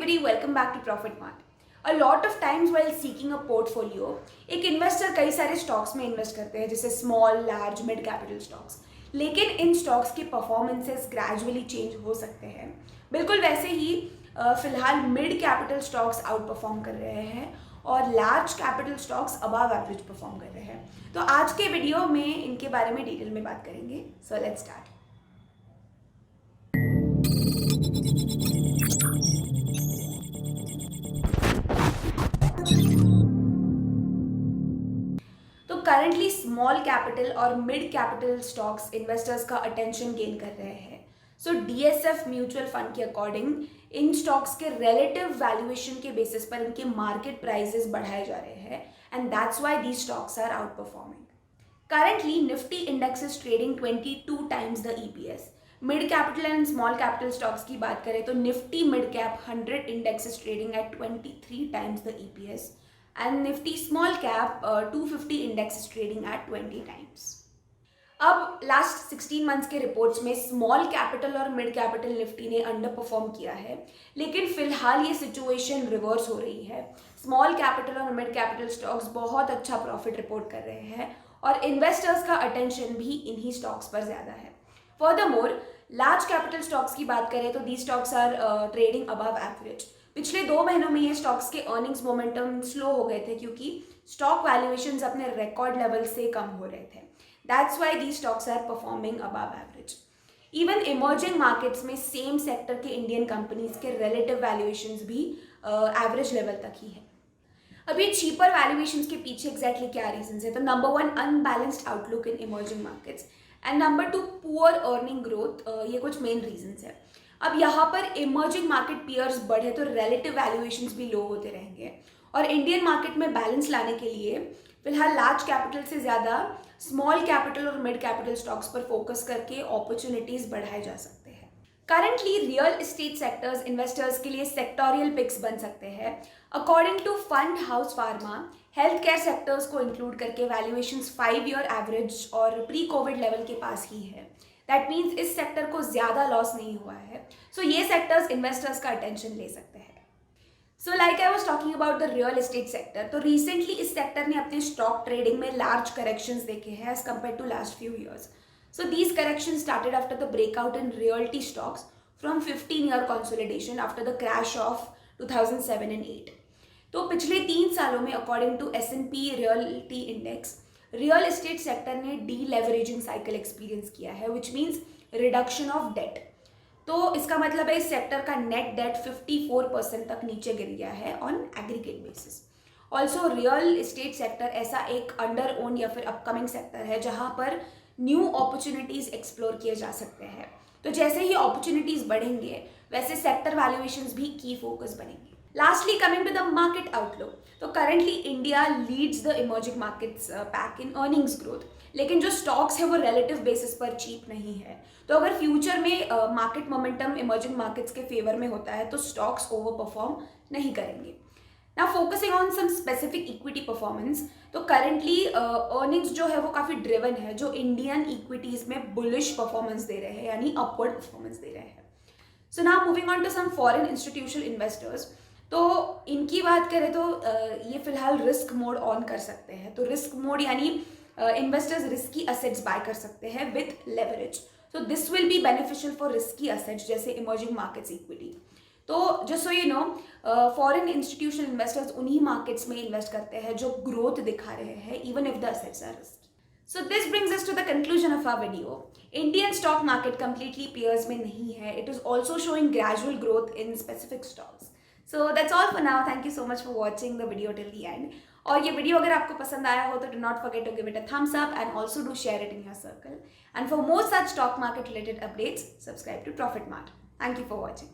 everybody, welcome back to Profit Mart. A lot of times while seeking a portfolio, एक investor कई सारे stocks में invest करते हैं जैसे small, large, mid capital stocks, लेकिन इन स्टॉक्स के परफॉर्मेंसेस ग्रेजुअली चेंज हो सकते हैं। बिल्कुल वैसे ही फिलहाल mid capital stocks out perform कर रहे हैं और large capital stocks above average perform कर रहे हैं। तो आज के वीडियो में इनके बारे में डिटेल में बात करेंगे। So let's start. तो करंटली स्मॉल कैपिटल और मिड कैपिटल स्टॉक्स इन्वेस्टर्स का अटेंशन गेन कर रहे हैं। सो डीएसएफ म्यूचुअल फंड के अकॉर्डिंग इन स्टॉक्स के रिलेटिव वैल्यूएशन के बेसिस पर इनके मार्केट प्राइसेस बढ़ाए जा रहे हैं and that's why these stocks are outperforming. Currently, Nifty index is trading 22 times the EPS. Mid capital and small capital stocks की बात करें तो Nifty Mid Cap 100 index is trading at 23 times the EPS and Nifty Small Cap 250 index is trading at 20 times. अब last 16 months के reports में small capital और mid capital Nifty ने under perform किया है, लेकिन फिलहाल ये सिचुएशन रिवर्स हो रही है। स्मॉल कैपिटल और मिड कैपिटल स्टॉक्स बहुत अच्छा प्रॉफिट रिपोर्ट कर रहे हैं और इन्वेस्टर्स का अटेंशन भी इन्हीं स्टॉक्स पर ज़्यादा है। फर्दरमोर लार्ज कैपिटल स्टॉक्स की बात करें तो the stocks are trading above average. पिछले 2 महीनों में ये स्टॉक्स के अर्निंग्स मोमेंटम स्लो हो गए थे क्योंकि स्टॉक वैल्यूएशंस अपने रिकॉर्ड लेवल से कम हो रहे थे। That's why the stocks are performing above average. Even emerging markets में सेम सेक्टर के इंडियन कंपनीज के रिलेटिव वैल्यूएशंस भी एवरेज लेवल तक ही है। अब ये चीपर वैल्यूएशंस के पीछे एग्जैक्टली क्या रीजंस है? तो number 1 unbalanced outlook in emerging markets and number 2 poor earning growth. ये कुछ मेन रीजंस है। अब यहाँ पर इमर्जिंग मार्केट पीयर्स बढ़े तो रिलेटिव वैल्यूएशंस भी लो होते रहेंगे और इंडियन मार्केट में बैलेंस लाने के लिए फिलहाल लार्ज कैपिटल से ज़्यादा स्मॉल कैपिटल और मिड कैपिटल स्टॉक्स पर फोकस करके अपॉर्चुनिटीज बढ़ाए जा सकते हैं। Currently real estate sectors investors के लिए सेक्टोरियल पिक्स बन सकते हैं। According to fund house pharma, health care sectors को इंक्लूड करके वैल्यूएशंस 5 ईयर एवरेज और प्री कोविड लेवल के पास ही है। दैट मीन्स इस सेक्टर को ज़्यादा लॉस नहीं हुआ है। सो ये सेक्टर्स इन्वेस्टर्स का अटेंशन ले सकते हैं। So like I was talking about the real estate sector, तो रिसेंटली इस सेक्टर ने अपने स्टॉक ट्रेडिंग में लार्ज करेक्शंस देखे हैं as compared to last few years. So these corrections started after the breakout in realty stocks from 15-year consolidation after the crash of 2007 and 8. तो पिछले 3 सालों में according to S&P Realty Index, real estate sector ने deleveraging cycle experience किया है, which means reduction of debt. तो इसका मतलब है इस सेक्टर का नेट डेट 54% तक नीचे गिर गया है on aggregate basis. Also real estate sector ऐसा एक अंडर ओन या फिर अपकमिंग सेक्टर है जहाँ पर न्यू अपॉर्चुनिटीज एक्सप्लोर किए जा सकते हैं। तो जैसे ही अपॉर्चुनिटीज बढ़ेंगे वैसे सेक्टर वैल्यूएशंस भी की फोकस बनेंगे। Lastly coming to the market outlook, तो currently India leads the emerging markets pack in earnings growth, लेकिन जो स्टॉक्स है वो रिलेटिव बेसिस पर चीप नहीं है। तो अगर फ्यूचर में मार्केट मोमेंटम इमर्जिंग मार्केट्स के फेवर में होता है तो स्टॉक्स ओवर परफॉर्म नहीं करेंगे। ना focusing on some specific equity performance, तो करंटली अर्निंग्स जो है वो काफ़ी ड्रिवन है, जो इंडियन इक्विटीज़ में बुलिश परफॉर्मेंस दे रहे हैं यानी अपवर्ड परफॉर्मेंस दे रहे हैं। So now moving on to some foreign institutional investors, तो इनकी बात करें तो ये फिलहाल रिस्क मोड ऑन कर सकते हैं। तो रिस्क मोड यानी इन्वेस्टर्स रिस्की असेट्स बाय कर सकते हैं with leverage. So this will be beneficial for risky assets जैसे इमर्जिंग मार्केट्स इक्विटी। तो just so you know, foreign institutional investors उन्हीं मार्केट्स में इन्वेस्ट करते हैं जो ग्रोथ दिखा रहे हैं even if the assets are risky. So this brings us to the conclusion of our video. Indian stock market completely pairs में नहीं है, it is also showing gradual growth in specific stocks. So that's all for now. Thank you so much for watching the video till the end. और ये वीडियो अगर आपको पसंद आया हो तो do not forget to give it a thumbs up and also do share it in your circle. And for more such stock market related updates, subscribe to Profit Mart. Thank you for watching.